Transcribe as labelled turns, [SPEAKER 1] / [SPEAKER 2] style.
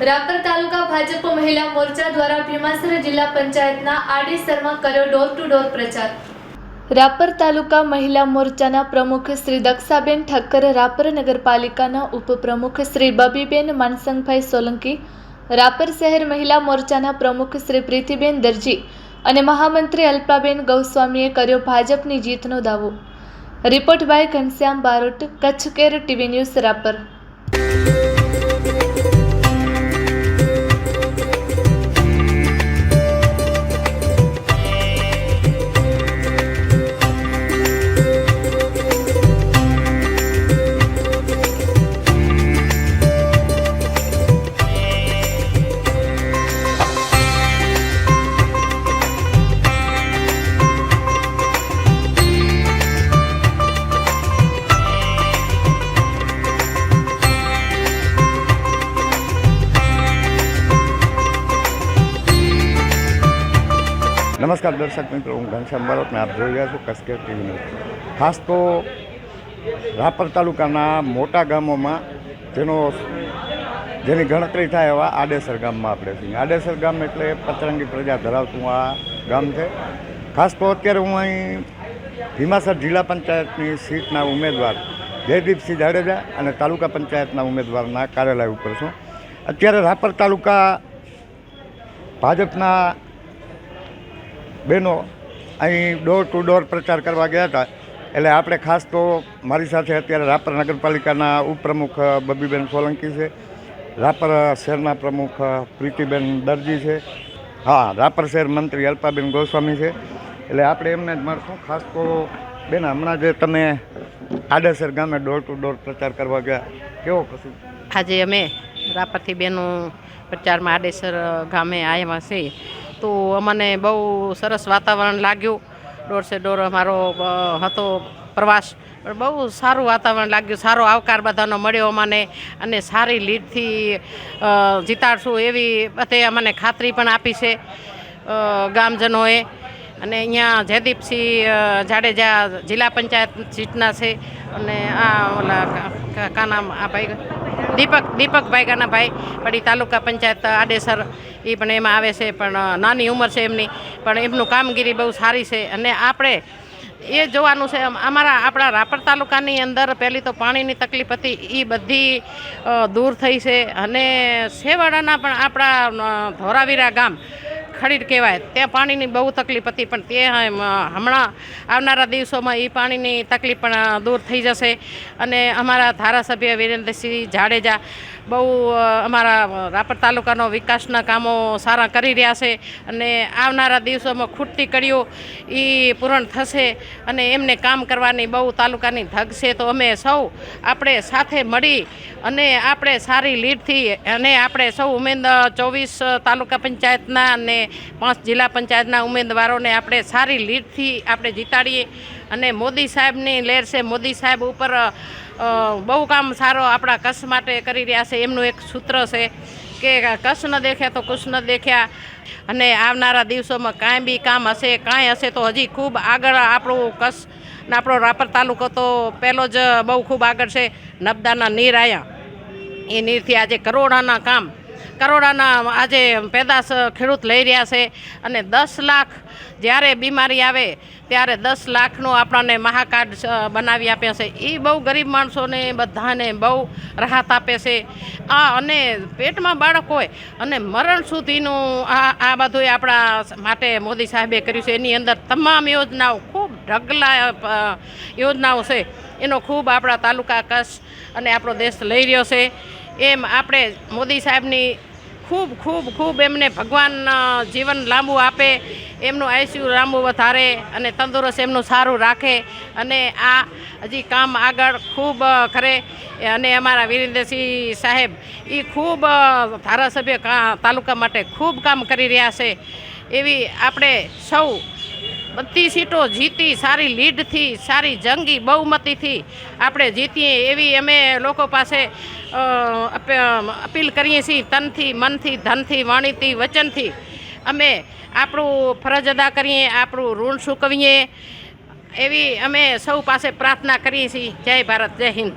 [SPEAKER 1] રાપર તાલુકા ભાજપ મહિલા મોરચા દ્વારા ભીમાસર જિલ્લા પંચાયતના આડેસરમાં કર્યો ડોર ટુ ડોર પ્રચાર। રાપર તાલુકા મહિલા મોરચાના પ્રમુખ શ્રી દક્ષાબેન ઠક્કર, રાપર નગરપાલિકાના ઉપપ્રમુખ શ્રી બબીબેન માનસંગભાઈ સોલંકી, રાપર શહેર મહિલા મોરચાના પ્રમુખ શ્રી પ્રીતિબેન દરજી અને મહામંત્રી અલ્પાબેન ગૌસ્વામીએ કર્યો ભાજપની જીતનો દાવો। Report by Ghanshyam Barot, Kutch care TV news Rapar.
[SPEAKER 2] नमस्कार दर्शक मित्रों, हूँ घनश्याम बारोट ने आप જોઈ રહ્યા છો કચ્છ કેર ટીવી ન્યૂઝ। ખાસ તો રાપર તાલુકાના મોટા ગામોમાં જેની ગણતરી થાય એવા આડેસર ગામમાં આપણે છીએ। આડેસર ગામ એટલે પચરંગી પ્રજા ધરાવતું આ ગામ છે। ખાસ તો અત્યારે હું અહીં ભીમાસર જિલ્લા પંચાયતની સીટના ઉમેદવાર જયદીપસિંહ જાડેજા અને તાલુકા પંચાયતના ઉમેદવારના કાર્યાલય ઉપર છું। અત્યારે રાપર તાલુકા ભાજપના બહેનો અહીં ડોર ટુ ડોર પ્રચાર કરવા ગયા હતા, એટલે આપણે ખાસ તો મારી સાથે અત્યારે રાપર નગરપાલિકાના ઉપપ્રમુખ બબીબેન સોલંકી છે, રાપર શહેરના પ્રમુખ પ્રીતિબેન દરજી છે, હા રાપર શહેર મંત્રી અલ્પાબેન ગૌસ્વામી છે। એટલે આપણે એમને જ મળશું। ખાસ તો બેન, હમણાં જે તમે આડેસર ગામે ડોર ટુ ડોર પ્રચાર કરવા ગયા, કેવો કશું?
[SPEAKER 3] આજે અમે રાપરથી બેનો પ્રચારમાં આડેસર ગામે આવ્યા છે, તો અમને બહુ સરસ વાતાવરણ લાગ્યું। ડોર સે ડોર અમારો હતો પ્રવાસ, પણ બહુ સારું વાતાવરણ લાગ્યું, સારો આવકાર બધાનો મળ્યો અમને, અને સારી લીડથી જીતાડશું એવી બધે અમને ખાતરી પણ આપી છે ગામજનોએ। અને અહીંયા જયદીપસિંહ જાડેજા જિલ્લા પંચાયત સીટના છે, અને આ ઓલા કાનામ આ ભાઈ દીપકભાઈ કાનાભાઈ પડી તાલુકા પંચાયત આડેસર, એ પણ એમાં આવે છે, પણ નાની ઉંમર છે એમની, પણ એમનું કામગીરી બહુ સારી છે। અને આપણે એ જોવાનું છે, આપણા રાપર તાલુકાની અંદર પહેલી તો પાણીની તકલીફ હતી, એ બધી દૂર થઈ છે। અને છેવાડાના પણ આપણા ધોરાવીરા ગામ ખડીર કહેવાય, ત્યાં પાણીની બહુ તકલીફ હતી, પણ તે હમણાં આવનારા દિવસોમાં એ પાણીની તકલીફ પણ દૂર થઈ જશે। અને અમારા ધારાસભ્ય વિરેન્દ્રસિંહ જાડેજા બહુ અમારા રાપર તાલુકાનો વિકાસના કામો સારા કરી રહ્યા છે, અને આવનારા દિવસોમાં ખૂટતી કડીઓ એ પૂર્ણ થશે, અને એમને કામ કરવાની બહુ તાલુકાની ધગ છે। તો અમે સૌ આપણે સાથે મળી અને આપણે સારી લીડથી, અને આપણે સૌ ઉમેદવાર 24 તાલુકા પંચાયતના અને 5 જિલ્લા પંચાયતના ઉમેદવારોને આપણે સારી લીડથી આપણે જીતાડીએ। અને મોદી સાહેબની લહેર છે, મોદી સાહેબ ઉપર બહુ કામ સારો આપણા કચ્છ માટે કરી રહ્યા છે। એમનું એક સૂત્ર છે કે કચ્છ ન દેખ્યા તો કુછ ન દેખ્યા। અને આવનારા દિવસોમાં કાંઈ બી કામ હશે, કાંઈ હશે તો હજી ખૂબ આગળ આપણું કચ્છ ને આપણો રાપર તાલુકો તો પહેલો જ બહુ ખૂબ આગળ છે। નર્મદાના નીર આવ્યા, એ નીરથી આજે કરોડાના આજે પેદાશ ખેડૂત લઈ રહ્યા છે। અને 10 લાખ જ્યારે બીમારી આવે ત્યારે 10 લાખનું આપણને મહાકાર્ડ બનાવી આપ્યા છે। એ બહુ ગરીબ માણસોને બધાને બહુ રાહત આપે છે। અને પેટમાં બાળક હોય અને મરણ સુધીનું આ બધું આપણા માટે મોદી સાહેબે કર્યું છે। એની અંદર તમામ યોજનાઓ, ખૂબ ઢગલા યોજનાઓ છે, એનો ખૂબ આપણા તાલુકા કચ્છ અને આપણો દેશ લઈ રહ્યો છે। એમ આપણે મોદી સાહેબની ખૂબ એમને ભગવાન જીવન લાંબુ આપે, એમનું આયુષ્ય લાંબુ વધારે, અને તંદુરસ્ત એમનું સારું રાખે, અને આ હજી કામ આગળ ખૂબ કરે। અને અમારા વિરેન્દ્રસિંહ સાહેબ એ ખૂબ ધારાસભ્ય તાલુકા માટે ખૂબ કામ કરી રહ્યા છે। એવી આપણે સૌ બધી સીટો જીતી, સારી લીડથી, સારી જંગી બહુમતીથી આપણે જીતીએ એવી અમે લોકો પાસે અપીલ કરીએ છીએ। તનથી, મનથી, ધનથી, વાણીથી, વચનથી અમે આપણું ફરજ અદા કરીએ, આપણું ઋણ ચૂકવીએ, એવી અમે સૌ પાસે પ્રાર્થના કરીએ છીએ। જય ભારત, જય હિન્દ।